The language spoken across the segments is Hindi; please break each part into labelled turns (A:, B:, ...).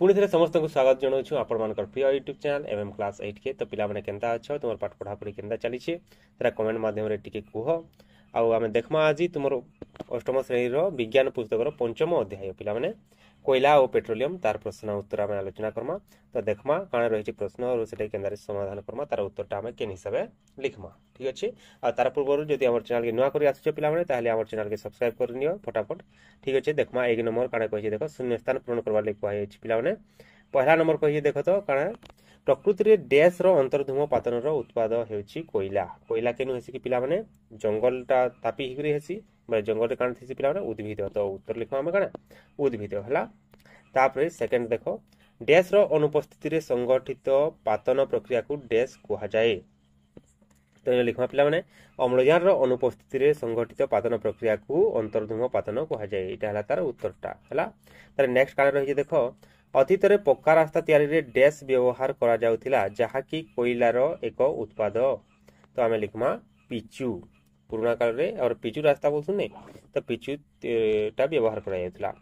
A: पुणी थे समस्त को स्वागत जनाऊँ आपण मान प्रिय यूट्यूब चैनल एमएम क्लास 8 के। तो पिला माने केनता अच्छो तुम पाठ पढ़ापढ़ी केनता चली तेरा कमेंट माध्यम टिके कह आम देखमा आज तुम अष्टम श्रेणी विज्ञान पुस्तक पंचम अध्याय पिला माने कोयला और पेट्रोलियम तार प्रश्न उत्तर आम आलोचना करमा। तो देखमा कण रही प्रश्न और से केन्द्र समाधान करमा तार उत्तर आम केन हिसाब से लिखमा। ठीक अच्छे आ तार पूर्व जब आम चैनल के नुआ कर आसुच पे आम चैनल के सब्सक्राइब कर नियो फटाफट। ठीक अच्छे देखमा एक नंबर कण कही देख शून्य स्थान पूरण करवार लगे कहुई पे पहला नंबर कही देख तो कण प्रकृति डैश अंतर्धूम पातन उत्पाद होची कोयला। कोयला केनु हेसी कि पिला माने जंगलटा तापी हिकरी हेसी जंगल काण थी पिला माने उद्भिद। तो उत्तर लिखो आम कण उद्भिद है। तापर सेकेंड देख डैश अनुपस्थिति संगठित पातन प्रक्रिया को डैश कह जाए। तो लिखा पिला माने अम्लजान अनुपस्थिति संगठित पातन प्रक्रिया को अंतर्धूम पातन कह जाए। यहाँ तार उत्तरटा है। तार नेक्स्ट काण रही देख अतीत में पक्का रास्ता तैयारी डैश व्यवहार करा जाउथिला जहाँकि कोयलार एक उत्पाद। तो आम लिखमा पिचु पुराना काल रे और पिचु रास्ता बोलते नहीं तो पिचु टा व्यवहार करा जाउथिला।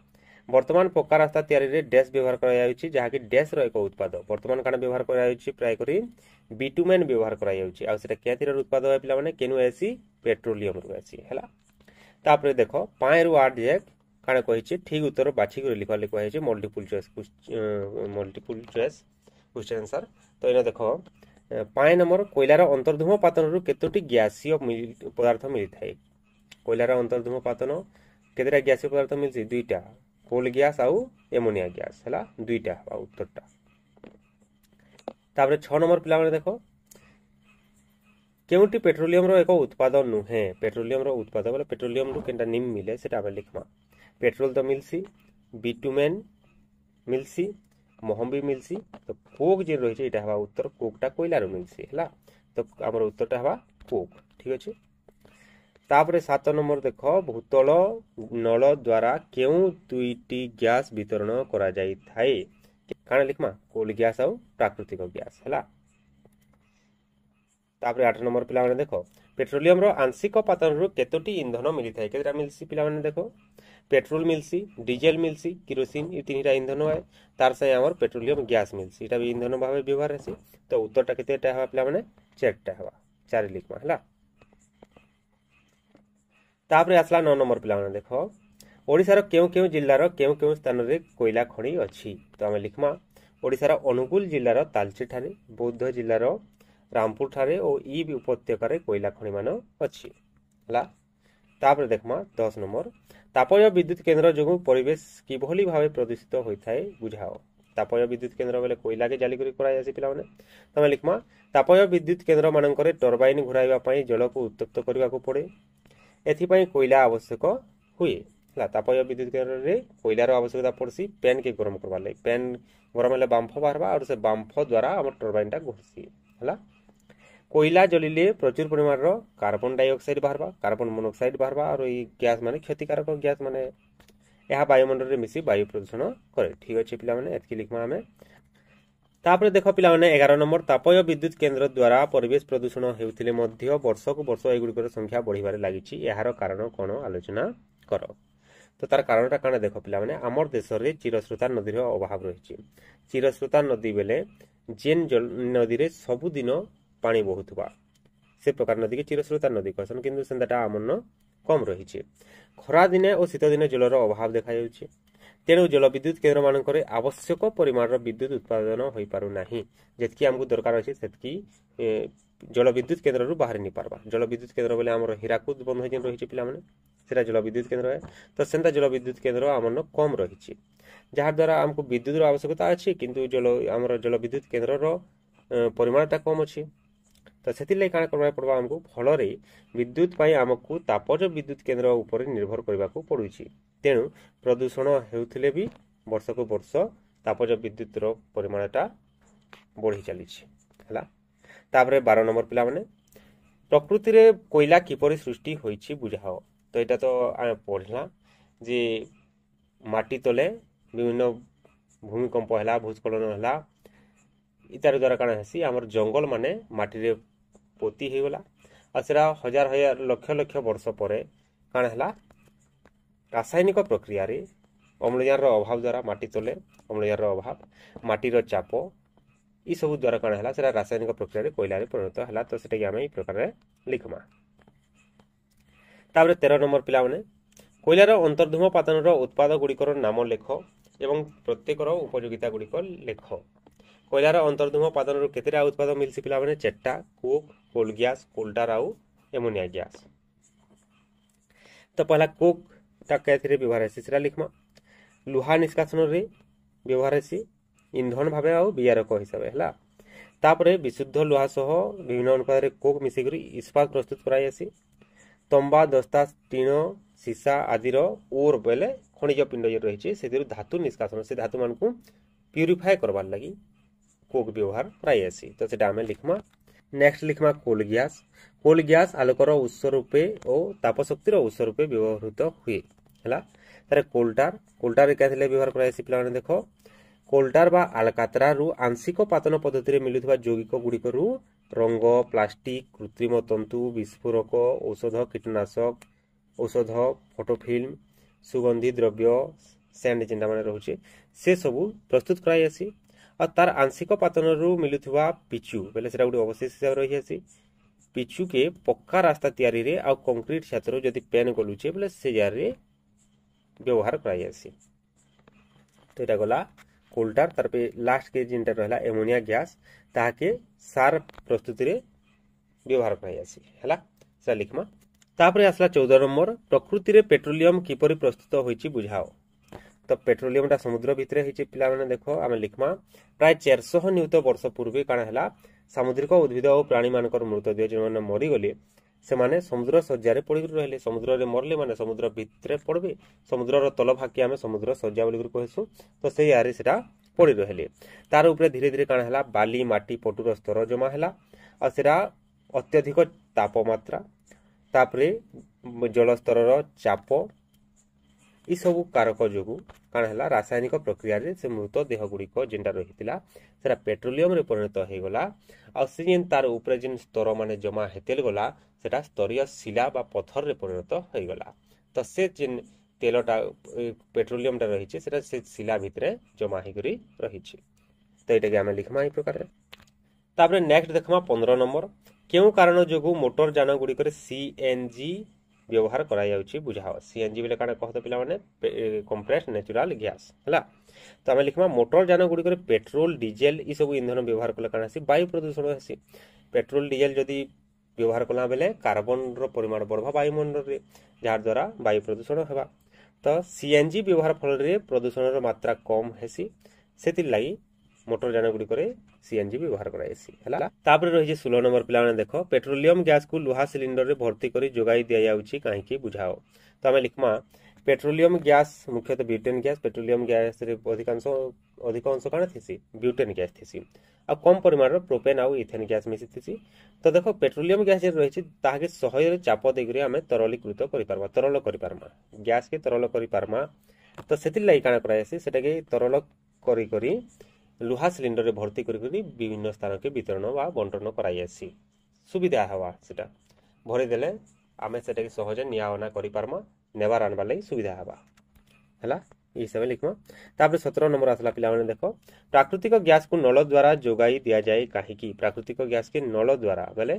A: वर्तमान पक्का रास्ता तैयारी डैश व्यवहार करा जाउछि जहाँकि डैश रो एक उत्पाद। वर्तमान काण व्यवहार करा जाउछि प्राय करी बिटुमेन व्यवहार करा जाउछि आ सेटा केतिर उत्पाद है पिला माने केनु एसी पेट्रोलियम रो एसी हैला। तापर देखो 5 रु 8 जाक काण कहिछि ठीक उत्तर बाछि कर लिखा ले कहिछि मल्टीपल चॉइस क्वेश्चन आंसर। तो इना देखो 5 नंबर कोयलार अंतर्धूम पातन रु केतोटी गैसीय पदार्थ मिली थाए। कोयलार अंतर्धूम पातन केतेटा गैसीय पदार्थ मिलछि दुईटा कोल गैस आउ एमोनिया गैस हैला दुईटा बा उत्तरटा। तापर 6 नंबर पिला माने देखो केउटी पेट्रोलियम रो एक उत्पाद नुहे। पेट्रोलियम रो उत्पाद बोले पेट्रोलियम रु केनटा निम मिले सेटा आबे लिखमा। पेट्रोल तो मिलसी बिटुमेन मिलसी महम भी मिलसी। तो कोक जे रही है हवा उत्तर कोकटा कोयलार मिलसी है। तो आमर उत्तरटा हवा कोक। ठीक अच्छे। तापर 7 नंबर देख भूतल नल द्वारा क्यों दुईटी गैस वितरण करा जाई थाए काण लिखमा कोल गैस आउ प्राकृतिक गैस है। तापर 8 नंबर पिला माने देखो पेट्रोलियम रो आंशिक पातन रु केतोटी ईंधन मिली थाए केतरा मिलसी पिला माने देखो पेट्रोल मिलसी डीजेल मिलसी किरोसिन ये तीनटा ईंधन है तार से आमर पेट्रोलियम गैस मिलसी एटा भी ईंधन भाव व्यवहार हेसी। तो उत्तरटा केतेटा हवा पिला माने 4टा हवा 4 लिखमा हला। तापर आसला 9 नंबर पिला माने देखो ओडिसा रो केउ जिल्लार केउ स्थान रे कोयला खणी अछि। तो आमे लिखमा ओडिसा रो अनुगुल जिल्लार तालची ठारे बौद्ध जिल्लार रामपुर ठारे और ई उपत्यकार कोयला खणी मान अछि हला। तापर देखमा 10 नंबर तापय विद्युत केन्द्र जो परिवेश किभली भाव प्रदूषित होता है बुझाओ। तापय विद्युत केन्द्र बोले कोयला के जाली करा जाए पिला माने। तमे लिखमा तापय विद्युत केन्द्र मानकरे टर्बाइन घुराइबा पई जल को उत्तप्त करबा को पड़े एथिपाई कोयला आवश्यक हुए हला। तापय विद्युत केन्द्र रे कोयलार आवश्यकता पड़सी पेन के गरम करबा ले पेन गरम हेले बांफ बाहरबा और से बांफ द्वारा हमर टर्बाइनटा घुरसी हला। कोयला जलिले प्रचुर परिमाण कार्बन डाइऑक्साइड बाहरबा कार्बन मोनोक्साइड बाहरबा और ये गैस माने क्षतिकारक गैस माने यह वायुमंडल रे मिसी वायु प्रदूषण करे। ठीक अच्छे पिला माने एतकी लिखमा हमें। तापर देखो पिला माने 11 नंबर तापय विद्युत केन्द्र द्वारा परिवेश प्रदूषण हेउथिले मध्य वर्ष को वर्ष एगुड़िकर संख्या बढ़िबारे लागिछि यार कारण कोन आलोचना कर। तो तार कारणटा काने देखो पिला माने आमर देश रे चिरस्रोता नदी रो अभाव रहिछि। चिरस्रोता नदी बेले जेन नदी रे सब दिन पानी बहुतबा से प्रकार नदी के चिरस्रोता नदी कहसन किंतु सेंदाटा आमन कम रही। खरा दिने और शीत दिने जलर अभाव देखा जाउछि तेणु जल विद्युत केन्द्र मानकरे आवश्यक परिमाण विद्युत उत्पादन होई पारु नाही। जेतकी हमकु दरकार अछि सेतकी जल विद्युत केन्द्र रु बाहर नि पारबा। जल विद्युत केन्द्र बोले हमर हीराकुद बंध जेन रही पिला माने सेटा जल विद्युत केन्द्र है। तो सेंता जल विद्युत केन्द्र आमन कम रही जहाँ द्वारा हमकु विद्युत रो आवश्यकता अछि किंतु जल हमर जल विद्युत केन्द्र रो परिमाणटा कम अछि। तो से काण करबा पड़बा हमको फल विद्युत पाई आमको तापज विद्युत केन्द्र उपर निर्भर करने को पड़ुछि। तेणु प्रदूषण हेउथिले भी वर्ष को वर्ष तापज विद्युत परिमाणटा बढ़ी चली है। तापर 12 नंबर पिला माने प्रकृति रे कोयला किपरि सृष्टि होइछि बुझाओ। तो यहाँ तो आम पढ़ला जे माटी तले विभिन्न भूमिकंप है भूस्खलन है इतार द्वारा काण हेसी आमर जंगल माने माटी रे पोती हो गला और सेरा हजार हजार लक्ष लक्ष वर्ष पर काण है रासायनिक प्रक्रिया रे ଅମ୍ଳଜାନର ଅଭାବ ଦ୍ୱାରା ମାଟି ତଳେ ଅମ୍ଳଜାନର ଅଭାବ, ମାଟିର ଚାପ, ଏସବୁ ଦ୍ୱାରା କାଣା ହେଲା ସେଟା ରାସାୟନିକ ପ୍ରକ୍ରିୟାରେ କୋଇଲାରେ ପରିଣତ ହେଲା। ତ ସେଟାକି ଆମେ ଏଇ ପ୍ରକାରରେ ଲିଖମା। ତାପରେ 13 ନମ୍ବର ପିଲାମାନେ କୋଇଲାର ଅନ୍ତର୍ଧୂମ ପାତନର ଉତ୍ପାଦ ଗୁଡ଼ିକର ନାମ ଲେଖ ଏବଂ ପ୍ରତ୍ୟେକର ଉପଯୋଗିତା ଗୁଡ଼ିକ ଲେଖ। କୋଇଲାର ଅନ୍ତର୍ଧୂମ ପାତନରୁ କେତେଟା ଉତ୍ପାଦ ମିଳିଛି ପିଲାମାନେ? 4ଟା, କୋକ୍, କୋଲ୍ ଗ୍ୟାସ୍, କୋଲଟାର ଆଉ ଏମୋନିଆ ଗ୍ୟାସ୍। ତ ପहला କୋକ୍ଟା କେଥିରେ ବ୍ୟବହାର ହେସି ସେଟା ଲିଖମା। ଲୁହା ନିଷ୍କାସନରେ ବ୍ୟବହାର ହେସି ଇନ୍ଧନ ଭାବେ ଆଉ ବିଆରକ ହିସାବେ ହେଲା। ତାପରେ ବିଶୁଦ୍ଧ ଲୁହା ସହ ବିଭିନ୍ନ ଅନୁପାତରେ କୋକ୍ ମିଶିକରି ଇସ୍ପାତ ପ୍ରସ୍ତୁତ କରାଯାଇସି। ତମ୍ବା, ଦସ୍ତା, ଟିଣ, ସୀସା ଆଦିର ଓର୍ ବେଲେ ଖଣିଜ ପିଣ୍ଡ ଯେ ରହିଛି ସେଥିରୁ ଧାତୁ ନିଷ୍କାସନ, ସେ ଧାତୁମାନଙ୍କୁ ପ୍ୟୁରିଫାଏ କରବାର ଲାଗି କୋକ୍ ବ୍ୟବହାର କରାଯାଇସି। ତ ସେଟା ଆମେ ଲିଖମା। ନେକ୍ସଟ ଲିଖମା କୋଲ୍ ଗ୍ୟାସ୍। କୋଲ୍ ଗ୍ୟାସ୍ ଆଲୋକର ଉତ୍ସ ରୂପେ ଓ ତାପଶକ୍ତିର ଉତ୍ସ ରୂପେ ବ୍ୟବହୃତ ହୁଏ ହେଲା। ତାରେ କୋଲଟାର କେଥିରେ ବ୍ୟବହାର କରାଯାଇସି ପିଲାମାନେ ଦେଖ। କୋଲଟାର ବା ଆଲକାତ୍ରାରୁ ଆଂଶିକ ପାତନ ପଦ୍ଧତିରେ ମିଳୁଥିବା ଯୌଗିକ ଗୁଡ଼ିକରୁ ରଙ୍ଗ, ପ୍ଲାଷ୍ଟିକ, କୃତ୍ରିମ ତନ୍ତୁ, ବିସ୍ଫୋରକ, ଔଷଧ, କୀଟନାଶକ ଔଷଧ, ଫଟୋ ଫିଲ୍ମ, ସୁଗନ୍ଧି ଦ୍ରବ୍ୟ, ସେଣ୍ଟ ଯେନ୍ଟା ମାନେ ରହୁଛି ସେ ସବୁ ପ୍ରସ୍ତୁତ କରାଯାଇସି। ଆଉ ତାର ଆଂଶିକ ପାତନରୁ ମିଳୁଥିବା ପିଚୁ ବେଲେ ସେଟା ଗୋଟେ ଅବଶେଷ ହିସାବରେ ରହିଯାସି। ପିଚୁକେ ପକ୍କା ରାସ୍ତା ତିଆରିରେ ଆଉ କଂକ୍ରିଟ ଛାତରୁ ଯଦି ପେନ୍ ଗଲୁଛେ ବୋଲେ ସେ ଜାଗାରେ ବ୍ୟବହାର କରାଯାଇସି। ତ ଏଟା ଗଲା କୋଲଟାର। ତାର पे लास्ट के जेनटा रहला एमोनिया गैस ताके सार प्रस्तुति व्यवहार कराଯାଇसी हैला। से लिखमा। तापरे आसला 14 नंबर प्रकृति रे पेट्रोलियम किपरि प्रस्तुत होईची बुझाओ। तो पेट्रोलियमटा समुद्र भितरे होईची पिला माने देखो आमे लिखमा। प्राय 400 नियुत वर्ष पूर्वे काना हैला सामुद्रिक उद्भिद और प्राणी मानकर मृतदेह जे माने मरि गले से माने समुद्र सज्जा रे पड़ी रहले। समुद्र रे मरले माने समुद्र भितरे पड़बे। समुद्र तल भाग के आमे समुद्र सज्जा बोली कहसु। तो से यारे सेटा पड़ी रहले। तार ऊपर धीरे धीरे काना हैला बाली, माटी, पटुर स्तर जमा हैला और सेटा अत्यधिक तापमात्रा तापरे जल स्तरर चाप ई सब कारक जोगु काना हैला रासायनिक प्रक्रिया रे से मृत देह गुड़िक जेनटा रहितिला सेटा पेट्रोलियम रे परिणत हो गला। आ से जेन तार ऊपर जेन स्तर माने जमा हेतेल गला सेटा स्तरीय शिला बा पत्थर रे परिणत हो गला। तो से जेन तेलटा पेट्रोलियमटा रहिছে সেটা সে শিলা ভিতরে জমা হইকরি রহিছে। তো এটাকে আমি লিখমা এই প্রকারে। তারপরে নেক্সট দেখমা 15 নম্বর কেউ কারণ যোগু মোটর যান গুড়িকরে সিএনজি ব্যবহার করা যাଉଛି বুঝাও। সিএনজি বলে কাଣା कहत पिला माने कंप्रेस्ड नेचुरल गैस हला। तो आमे लिखमा मोटर যান গুড়িকরে पेट्रोल, डीजेल ई सब ईंधन व्यवहार कले काଣା हसी वायु प्रदूषण हसी। पेट्रोल, डीजेल जदी व्यवहार कला बेले कार्बन रो परिमाण बढ़वा वायुमंडल रे जार द्वारा वायु प्रदूषण हेबा। तो सीएनजी व्यवहार फल रे प्रदूषण मात्रा कम हेसी सेति लागि मोटर जान गुडी करे सीएनजी व्यवहार करायसी हला। तापर रही 16 नंबर पिला माने देखो पेट्रोलियम गैस को लुहा सिलिंडर रे भर्ती करी जोगाई दिया जाउची काहे की बुझाओ। तो आमे लिखमा पेट्रोलियम गैस मुख्यतः ब्यूटेन गैस। पेट्रोलियम गैस रे अधिकांश काना थिसी ब्यूटेन गैस थिसी आ कम परिमाण रो प्रोपेन आ इथेन गैस मिसी थिसी। तो देखो पेट्रोलियम गैस जे रहिछि ताहाके सहय चाप देगरे आमे तरलीकृत करि पारबा, तरल करि पारमा, गैस के तरल करि पारमा। तो सेतिल लागि काना करायसी सेटाके तरल करि करि लुहा सिलिंडर रे भर्ती करि करि विभिन्न स्थान के वितरण वा बंटन करायसी सुविधा हवा। सेटा भरि देले आमे सेटाके सहजे नियावना करि पारमा, नेबार आनबा लागि सुविधा हवा हला। ई सब लिखमा। तापर 17 नंबर आसला पिला माने देखो प्राकृतिक गैस को नल द्वारा जोगाई दिया जाए काहे की। प्राकृतिक गैस के नल द्वारा बेले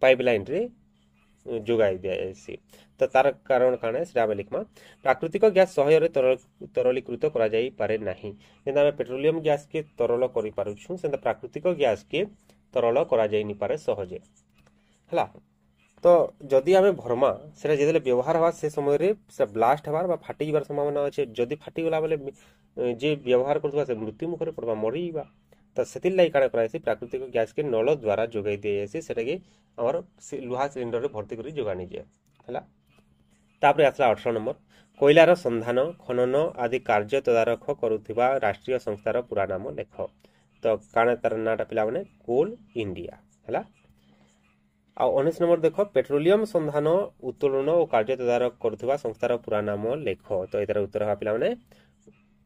A: पाइपलाइन रे जोगाई दिया जायसी। तो तार कारण काने सेटा लिखमा प्राकृतिक गैस सहय रे तरलीकृत करा जाई पारे नाही। जेंदा हम पेट्रोलियम गैस के तरल करि पारुछु सेंदा प्राकृतिक गैस के तरल करा जाई नि पारे सहजे हला। तो जदि आमे भरमा सेटा जेदेले व्यवहार हवा से समय रे से ब्लास्ट हवार बा फाटी जिबार संभावना अछि। जदि फाटी गला बेले जे व्यवहार करथवा से मृत्यु मुखरे पड़बा मरिबा। तो सेतिल लागि काना करायसी प्राकृतिक गैस के नल द्वारा जोगाई दिया जायसी सेटाके हमर लुहा सिलिंडर रे भर्ती करी जोगानी जाय हला। तापर आसला 18 नंबर कोयलार संधान, खनन आदि कार्य तदारख करुथिबा राष्ट्रीय संस्थार पूरा नाम लेख। तो काना तार नाटा पिला माने कोल इंडिया हला। आ 19 नंबर देखो पेट्रोलियम संधान, उत्तोलन और कार्य तदारख करुथिबा संस्थार पूरा नाम लेख। तो एतार उत्तर हा पिला माने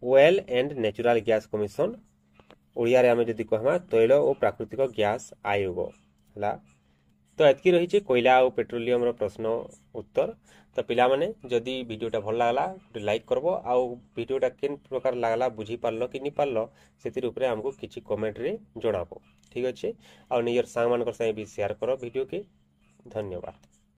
A: oil and natural gas commission. Odia रे आमे जदि कहमा तैल और प्राकृतिक गैस आयोग हला। तो एतकी रही कोयला और पेट्रोलियम प्रश्न उत्तर। तो पिला माने जदि वीडियोटा भल लागला गोटे लाइक करबो आउ वीडियोटा केन प्रकार लागला बुझी पारलो कि नहीं पारलो सेतिर उपरे हमको किछि कमेंट रे जणाबो। ठीक अच्छे आ निजर सांग मानकर संगे भी शेयर करो वीडियो के। धन्यवाद।